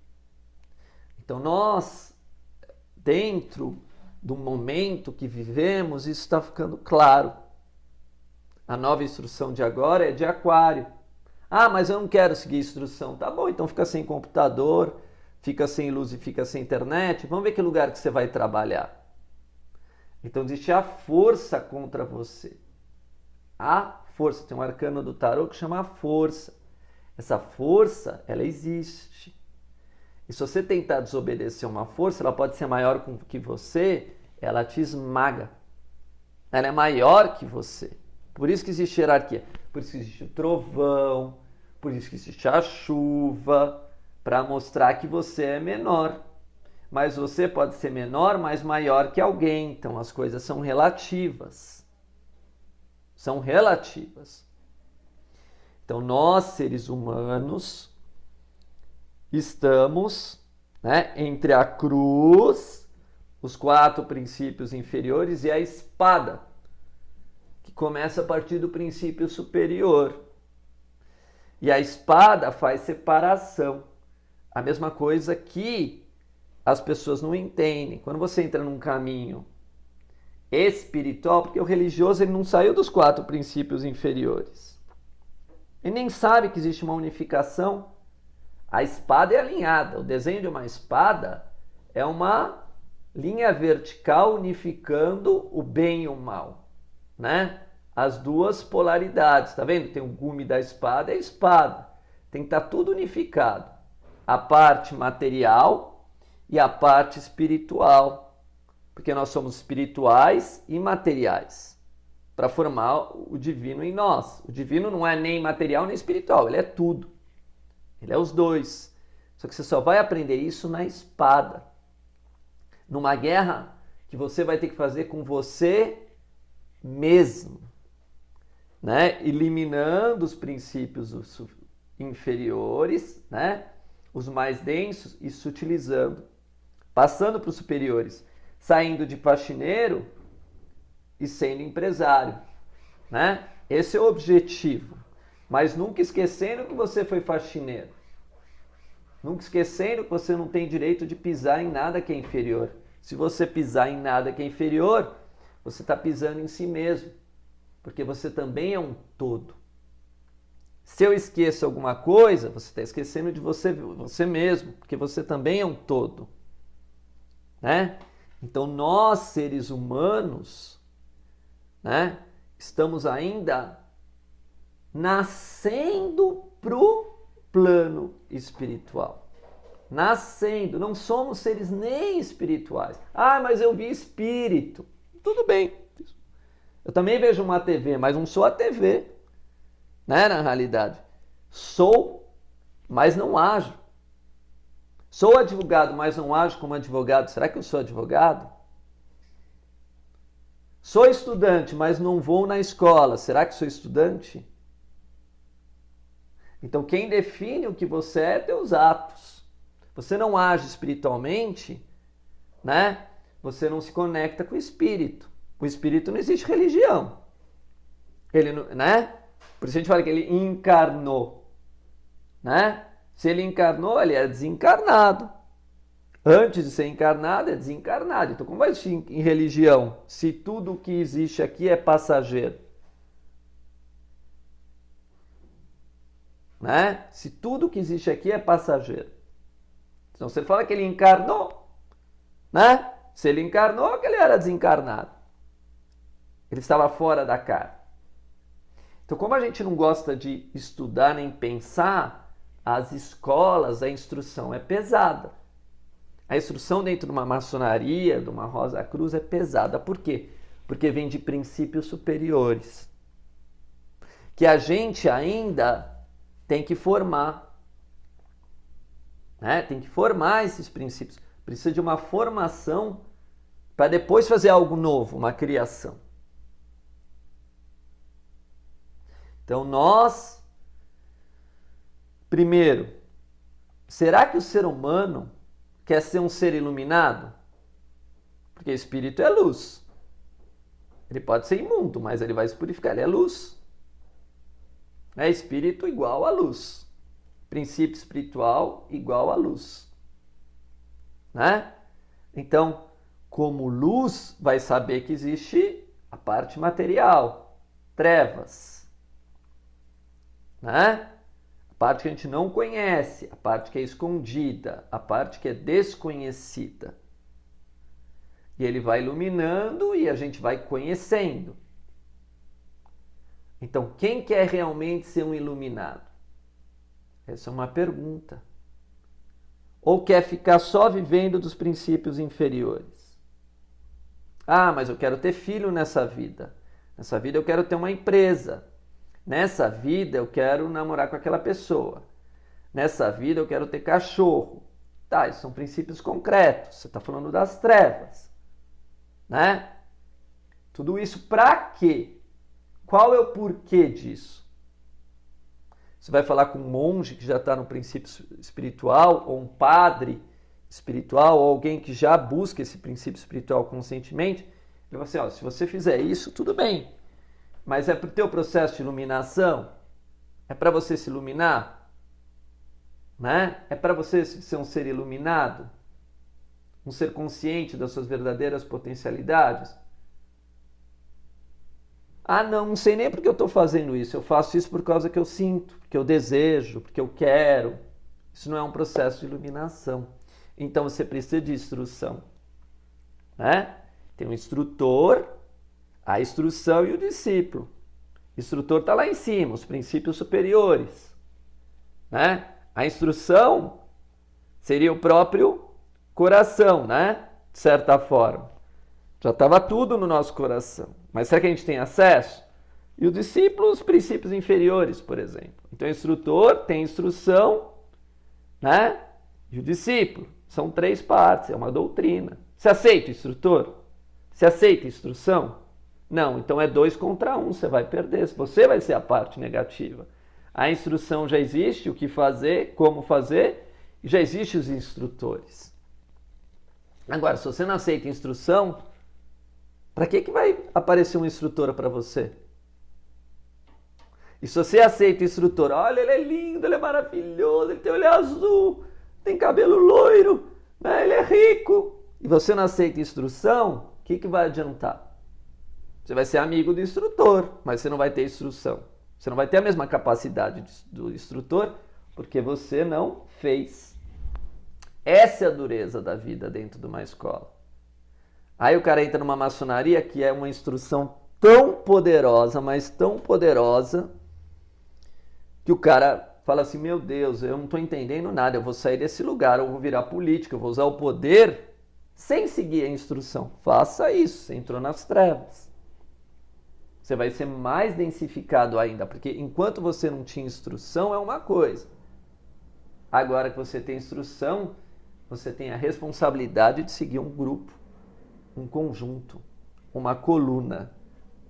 Então nós, dentro do momento que vivemos, isso está ficando claro. A nova instrução de agora é de Aquário. Ah, mas eu não quero seguir a instrução. Tá bom, então fica sem computador, fica sem luz e fica sem internet. Vamos ver que lugar que você vai trabalhar. Então existe a força contra você. A força. Tem um arcano do tarô que chama a força. Essa força, ela existe. E se você tentar desobedecer uma força, ela pode ser maior que você, ela te esmaga. Ela é maior que você. Por isso que existe hierarquia. Por isso que existe o trovão, por isso que existe a chuva, para mostrar que você é menor. mas você pode ser menor, mas maior que alguém. Então as coisas são relativas. São relativas. Então nós, seres humanos, estamos, né, entre a cruz, os 4 princípios inferiores e a espada, que começa a partir do princípio superior. E a espada faz separação. A mesma coisa que as pessoas não entendem. Quando você entra num caminho espiritual, porque o religioso ele não saiu dos 4 princípios inferiores. Ele nem sabe que existe uma unificação. A espada é alinhada. O desenho de uma espada é uma linha vertical unificando o bem e o mal, né? As duas polaridades, tá vendo? Tem o gume da espada e a espada. Tem que estar tudo unificado. A parte material e a parte espiritual. Porque nós somos espirituais e materiais. Para formar o divino em nós. O divino não é nem material nem espiritual, ele é tudo. Ele é os dois. Só que você só vai aprender isso na espada. Numa guerra que você vai ter que fazer com você mesmo, né? Eliminando os princípios inferiores, né? Os mais densos e sutilizando, passando para os superiores, saindo de faxineiro e sendo empresário, né? Esse é o objetivo, mas nunca esquecendo que você foi faxineiro, nunca esquecendo que você não tem direito de pisar em nada que é inferior. Se você pisar em nada que é inferior, você está pisando em si mesmo, porque você também é um todo. Se eu esqueço alguma coisa, você está esquecendo de você mesmo, porque você também é um todo, né? Então nós, seres humanos, né, estamos ainda nascendo para o plano espiritual. Nascendo, não somos seres nem espirituais. Ah, mas eu vi espírito. Tudo bem. Eu também vejo uma TV, mas não sou a TV, né, na realidade. Sou, mas não ajo. Sou advogado, mas não ajo como advogado. Será que eu sou advogado? Sou estudante, mas não vou na escola. Será que sou estudante? Então, quem define o que você é teus atos. Você não age espiritualmente, né? Você não se conecta com o espírito. O espírito não existe religião. Ele, né? Por isso a gente fala que ele encarnou, né? Se ele encarnou, ele é desencarnado. Antes de ser encarnado, é desencarnado. Então, como vai existir em religião se tudo o que existe aqui é passageiro? Né? Se tudo que existe aqui é passageiro. Então você fala que ele encarnou, né? Se ele encarnou, é que ele era desencarnado. Ele estava fora da carne. Então, como a gente não gosta de estudar nem pensar, as escolas, a instrução é pesada. A instrução dentro de uma maçonaria, de uma Rosa Cruz, é pesada. Por quê? Porque vem de princípios superiores. Que a gente ainda tem que formar. Né? Tem que formar esses princípios. Precisa de uma formação para depois fazer algo novo, uma criação. Então nós, primeiro, será que o ser humano quer ser um ser iluminado? Porque espírito é luz. Ele pode ser imundo, mas ele vai se purificar, ele é luz. É espírito igual a luz. Princípio espiritual igual a luz. Né? Então, como luz, vai saber que existe a parte material, trevas. Né? A parte que a gente não conhece, a parte que é escondida, a parte que é desconhecida. E ele vai iluminando e a gente vai conhecendo. Então, quem quer realmente ser um iluminado? Essa é uma pergunta. Ou quer ficar só vivendo dos princípios inferiores? Ah, mas eu quero ter filho nessa vida. Nessa vida eu quero ter uma empresa. Nessa vida eu quero namorar com aquela pessoa. Nessa vida eu quero ter cachorro. Tá, isso são princípios concretos. Você está falando das trevas, né? Tudo isso para quê? Qual é o porquê disso? Você vai falar com um monge que já está no princípio espiritual, ou um padre espiritual, ou alguém que já busca esse princípio espiritual conscientemente. Ele vai assim, ó, se você fizer isso, tudo bem. Mas é para o teu processo de iluminação? É para você se iluminar? Né? É para você ser um ser iluminado? Um ser consciente das suas verdadeiras potencialidades? Ah, não sei nem porque eu estou fazendo isso. Eu faço isso por causa que eu sinto, porque eu desejo, porque eu quero. Isso não é um processo de iluminação. Então você precisa de instrução, né? Tem um instrutor, a instrução e o discípulo. O instrutor está lá em cima, os princípios superiores, né? A instrução seria o próprio coração, né? De certa forma. Já estava tudo no nosso coração. Mas será que a gente tem acesso? E o discípulo, os princípios inferiores, por exemplo. Então o instrutor tem instrução, né? E o discípulo. São 3 partes, é uma doutrina. Você aceita o instrutor? Você aceita a instrução? Não, então é 2 contra 1, você vai perder, você vai ser a parte negativa. A instrução já existe, o que fazer, como fazer, e já existem os instrutores. Agora, se você não aceita instrução, para que vai aparecer um instrutor para você? E se você aceita o instrutor, olha, ele é lindo, ele é maravilhoso, ele tem olho azul, tem cabelo loiro, né? Ele é rico, e você não aceita instrução, o que vai adiantar? Você vai ser amigo do instrutor, mas você não vai ter instrução. Você não vai ter a mesma capacidade do instrutor, porque você não fez. Essa é a dureza da vida dentro de uma escola. Aí o cara entra numa maçonaria que é uma instrução tão poderosa, mas tão poderosa, que o cara fala assim, meu Deus, eu não estou entendendo nada, eu vou sair desse lugar, eu vou virar político, eu vou usar o poder sem seguir a instrução. Faça isso, você entrou nas trevas. Você vai ser mais densificado ainda, porque enquanto você não tinha instrução é uma coisa. Agora que você tem instrução, você tem a responsabilidade de seguir um grupo, um conjunto, uma coluna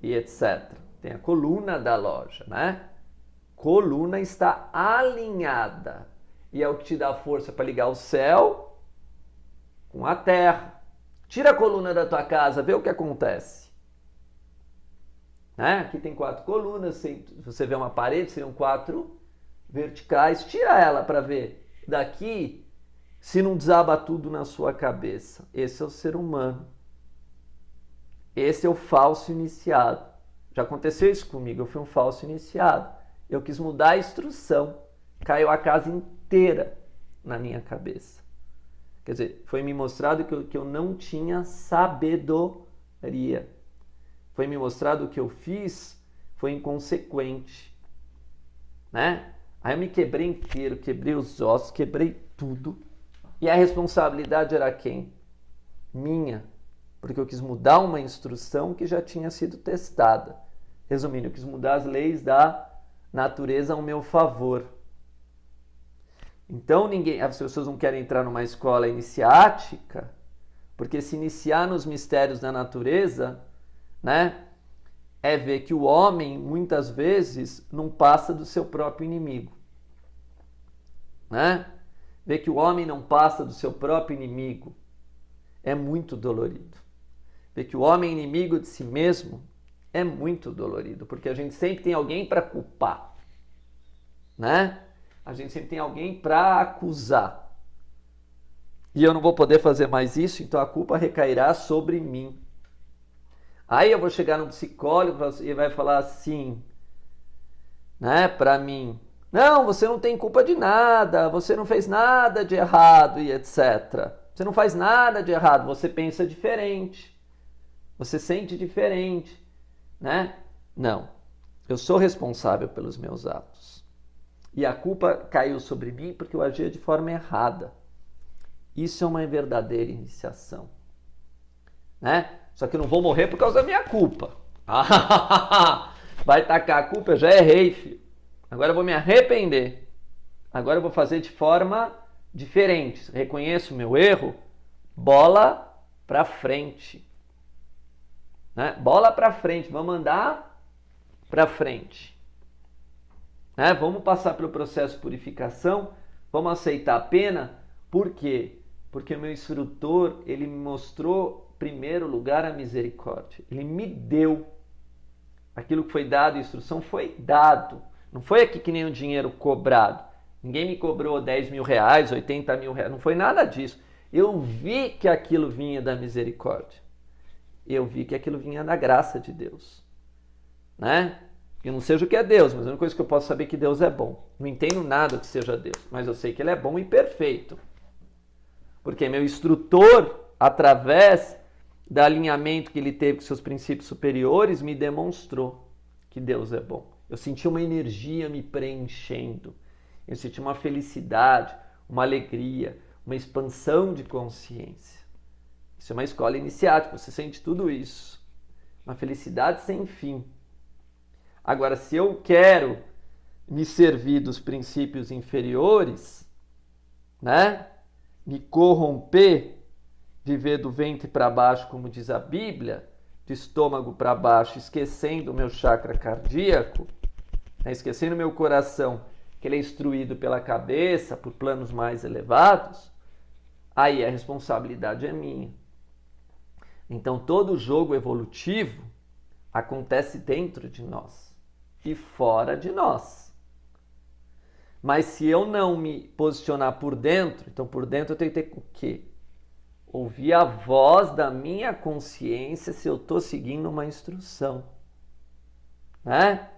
e etc. Tem a coluna da loja, né? Coluna está alinhada e é o que te dá força para ligar o céu com a terra. Tira a coluna da tua casa, vê o que acontece. Né? Aqui tem 4 colunas, se você vê uma parede, seriam 4 verticais. Tira ela para ver daqui se não desaba tudo na sua cabeça. Esse é o ser humano. Esse é o falso iniciado. Já aconteceu isso comigo, eu fui um falso iniciado. Eu quis mudar a instrução. Caiu a casa inteira na minha cabeça. Quer dizer, foi me mostrado que eu não tinha sabedoria. Foi me mostrado que eu fiz foi inconsequente. Né? Aí eu me quebrei inteiro, quebrei os ossos, quebrei tudo. E a responsabilidade era quem? Minha. Porque eu quis mudar uma instrução que já tinha sido testada. Resumindo, eu quis mudar as leis da natureza ao meu favor. Então as pessoas não querem entrar numa escola iniciática, porque se iniciar nos mistérios da natureza, né, é ver que o homem, muitas vezes, não passa do seu próprio inimigo. Né? Ver que o homem não passa do seu próprio inimigo é muito dolorido. Ver que o homem é inimigo de si mesmo é muito dolorido, porque a gente sempre tem alguém para culpar. Né? A gente sempre tem alguém para acusar. E eu não vou poder fazer mais isso, então a culpa recairá sobre mim. Aí eu vou chegar num psicólogo e vai falar assim, né, para mim, não, você não tem culpa de nada, você não fez nada de errado e etc. Você não faz nada de errado, você pensa diferente, você sente diferente, né? Não, eu sou responsável pelos meus atos. E a culpa caiu sobre mim porque eu agia de forma errada. Isso é uma verdadeira iniciação, né? Só que eu não vou morrer por causa da minha culpa. Vai tacar a culpa, eu já errei, filho. Agora eu vou me arrepender. Agora eu vou fazer de forma diferente. Reconheço o meu erro, bola para frente. Né? Bola para frente, vamos andar para frente. Né? Vamos passar pelo processo de purificação, vamos aceitar a pena. Por quê? Porque o meu instrutor, ele me mostrou, em primeiro lugar, a misericórdia. Ele me deu aquilo que foi dado, a instrução foi dado. Não foi aqui que nem o dinheiro cobrado. Ninguém me cobrou 10 mil reais, 80 mil reais. Não foi nada disso. Eu vi que aquilo vinha da misericórdia. Eu vi que aquilo vinha da graça de Deus. Né? Eu não sei o que é Deus, mas a única coisa que eu posso saber é que Deus é bom. Não entendo nada que seja Deus, mas eu sei que Ele é bom e perfeito. Porque meu instrutor, através do alinhamento que ele teve com seus princípios superiores, me demonstrou que Deus é bom. Eu senti uma energia me preenchendo. Eu senti uma felicidade, uma alegria, uma expansão de consciência. Isso é uma escola iniciática, você sente tudo isso. Uma felicidade sem fim. Agora, se eu quero me servir dos princípios inferiores, né? Me corromper, viver do ventre para baixo, como diz a Bíblia, de estômago para baixo, esquecendo o meu chakra cardíaco, né? Esquecendo o meu coração, que ele é instruído pela cabeça, por planos mais elevados, aí a responsabilidade é minha. Então, todo jogo evolutivo acontece dentro de nós e fora de nós. Mas se eu não me posicionar por dentro, então por dentro eu tenho que ter o quê? Ouvir a voz da minha consciência se eu estou seguindo uma instrução. Né?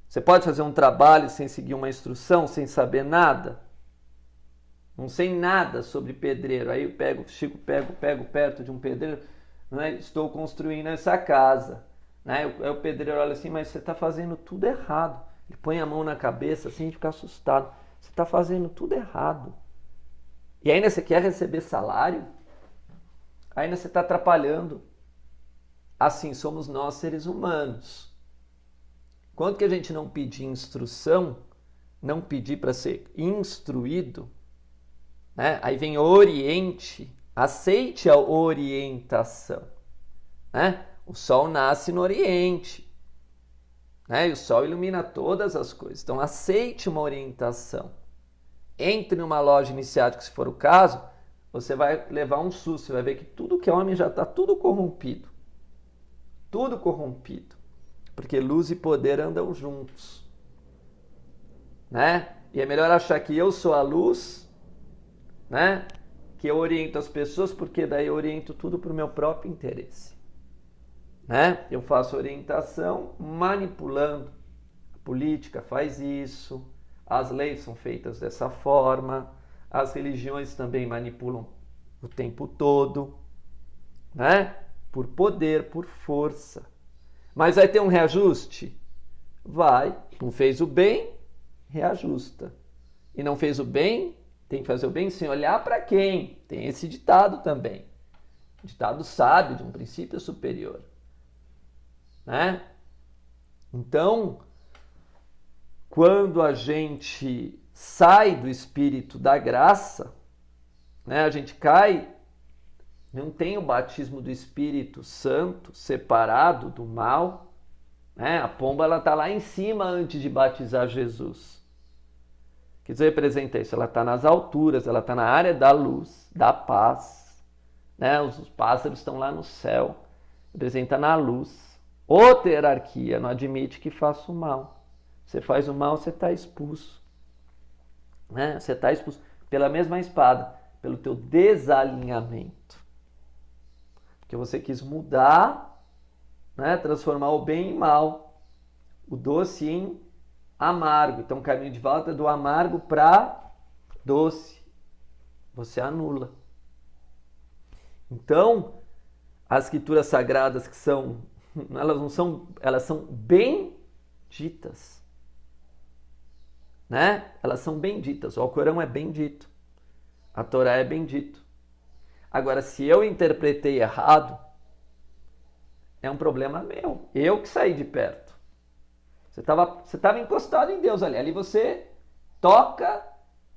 Você pode fazer um trabalho sem seguir uma instrução, sem saber nada? Não sei nada sobre pedreiro. Aí eu pego perto de um pedreiro, né? Estou construindo essa casa. Né? Aí o pedreiro olha assim, mas você está fazendo tudo errado. Ele põe a mão na cabeça assim e fica assustado. Você está fazendo tudo errado. E ainda você quer receber salário? Ainda você está atrapalhando. Assim somos nós, seres humanos. Quando que a gente não pedir instrução, não pedir para ser instruído, né? Aí vem oriente, aceite a orientação. Né? O sol nasce no oriente. Né? E o sol ilumina todas as coisas. Então aceite uma orientação. Entre numa loja iniciática, se for o caso, você vai levar um susto. Você vai ver que tudo que é homem já está tudo corrompido. Tudo corrompido. Porque luz e poder andam juntos. Né? E é melhor achar que eu sou a luz, né? Que eu oriento as pessoas, porque daí eu oriento tudo para o meu próprio interesse. Né? Eu faço orientação manipulando. A política faz isso, as leis são feitas dessa forma, as religiões também manipulam o tempo todo, né? Por poder, por força. Mas vai ter um reajuste? Vai. Não fez o bem, reajusta. E não fez o bem, tem que fazer o bem sem olhar para quem. Tem esse ditado também. Ditado sábio, de um princípio superior. Né? Então, quando a gente sai do espírito da graça, né, a gente cai, não tem o batismo do Espírito Santo separado do mal, né? A pomba está lá em cima antes de batizar Jesus. Quer dizer, representa isso, ela está nas alturas, ela está na área da luz, da paz. Né? Os pássaros estão lá no céu, representa na luz. Outra hierarquia não admite que faça o mal. Você faz o mal, você está expulso. Né? Você está expulso pela mesma espada, pelo teu desalinhamento. Porque você quis mudar, né? Transformar o bem em mal, o doce em amargo. Então o caminho de volta é do amargo para doce. Você anula. Então, as escrituras sagradas que são, elas são benditas. Né? Elas são benditas. O Alcorão é bendito. A Torá é bendito. Agora, se eu interpretei errado, é um problema meu. Eu que saí de perto. Você estava encostado em Deus ali. Ali você toca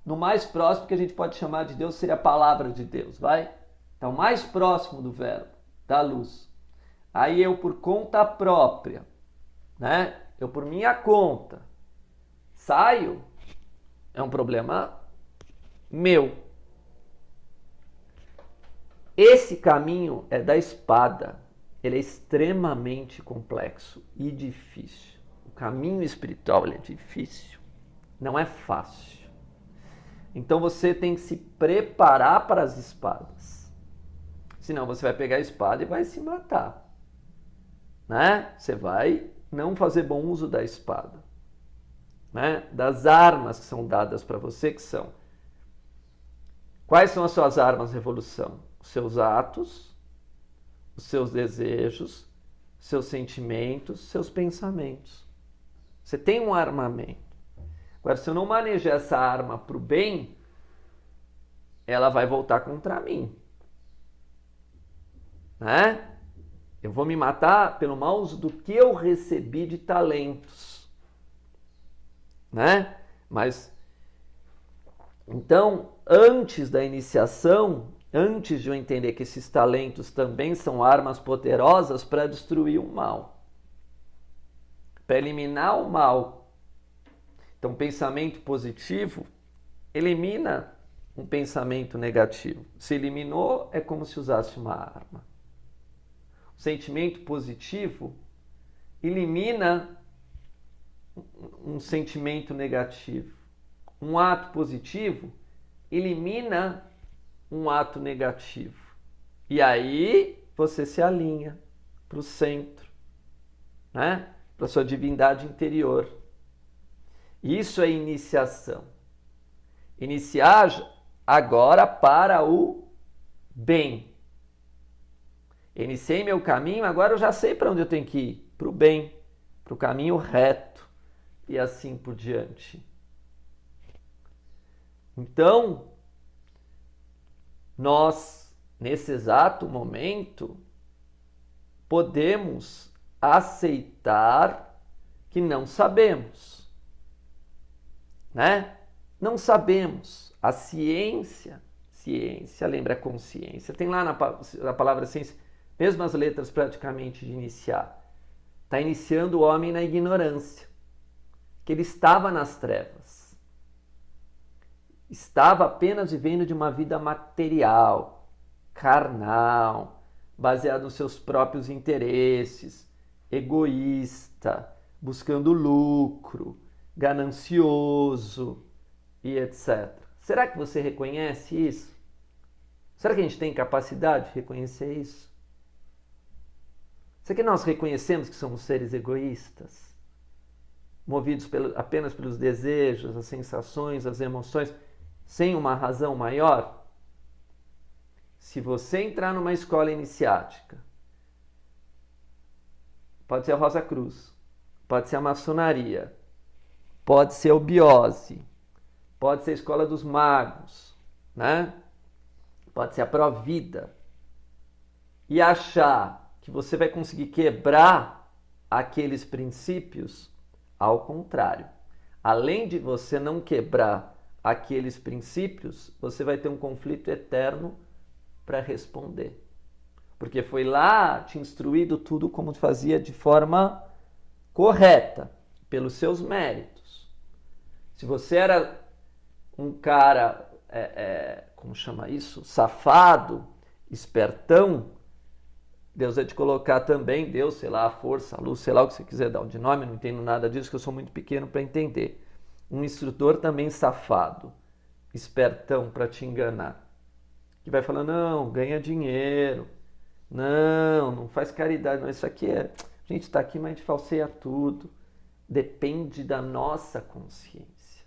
no mais próximo que a gente pode chamar de Deus seria a palavra de Deus, vai? Então, mais próximo do verbo, da luz. Aí eu por conta própria, né? Eu por minha conta saio, é um problema meu. Esse caminho é da espada. Ele é extremamente complexo e difícil. O caminho espiritual ele é difícil. Não é fácil. Então você tem que se preparar para as espadas. Senão você vai pegar a espada e vai se matar. Né? Você vai não fazer bom uso da espada. Né? Das armas que são dadas para você, que são. Quais são as suas armas, revolução? Os seus atos, os seus desejos, seus sentimentos, seus pensamentos. Você tem um armamento. Agora, se eu não manejar essa arma para o bem, ela vai voltar contra mim. Né? Eu vou me matar pelo mau uso do que eu recebi de talentos. Né? Mas, então, antes da iniciação, antes de eu entender que esses talentos também são armas poderosas para destruir o mal, para eliminar o mal. Então, pensamento positivo elimina um pensamento negativo. Se eliminou, é como se usasse uma arma. O sentimento positivo elimina um sentimento negativo. Um ato positivo elimina um ato negativo. E aí você se alinha para o centro, né? Para a sua divindade interior. Isso é iniciação. Iniciar agora para o bem. Iniciei meu caminho, agora eu já sei para onde eu tenho que ir. Para o bem, para o caminho reto e assim por diante. Então, nós, nesse exato momento, podemos aceitar que não sabemos. Né? Não sabemos. A ciência, lembra a consciência, tem lá na palavra ciência, mesmo as letras praticamente de iniciar. Está iniciando o homem na ignorância, que ele estava nas trevas. Estava apenas vivendo de uma vida material, carnal, baseado nos seus próprios interesses, egoísta, buscando lucro, ganancioso e etc. Será que você reconhece isso? Será que a gente tem capacidade de reconhecer isso? Será que nós reconhecemos que somos seres egoístas? Movidos apenas pelos desejos, as sensações, as emoções, sem uma razão maior? Se você entrar numa escola iniciática, pode ser a Rosa Cruz, pode ser a maçonaria, pode ser a Biose, pode ser a Escola dos Magos, né? Pode ser a Provida, e achar que você vai conseguir quebrar aqueles princípios, ao contrário. Além de você não quebrar aqueles princípios, você vai ter um conflito eterno para responder. Porque foi lá te instruído tudo como fazia de forma correta, pelos seus méritos. Se você era um cara, como chama isso? Safado, espertão, Deus vai te colocar também, Deus, sei lá, a força, a luz, sei lá o que você quiser dar de nome, eu não entendo nada disso, que eu sou muito pequeno para entender. Um instrutor também safado, espertão para te enganar, que vai falar, não, ganha dinheiro, não faz caridade, não, isso aqui a gente está aqui, mas a gente falseia tudo. Depende da nossa consciência.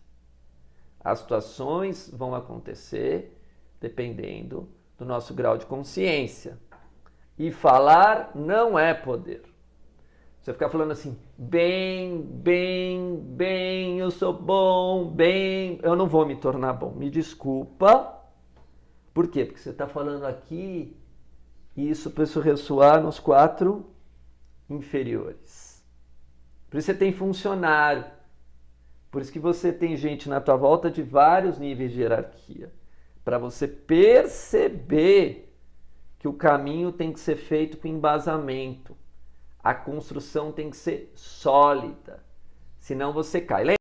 As situações vão acontecer dependendo do nosso grau de consciência. E falar não é poder. Você ficar falando assim, bem, eu sou bom, eu não vou me tornar bom. Me desculpa. Por quê? Porque você está falando aqui e isso precisa ressoar nos 4 inferiores. Por isso você tem funcionário. Por isso que você tem gente na tua volta de vários níveis de hierarquia. Para você perceber que o caminho tem que ser feito com embasamento. A construção tem que ser sólida. Senão você cai.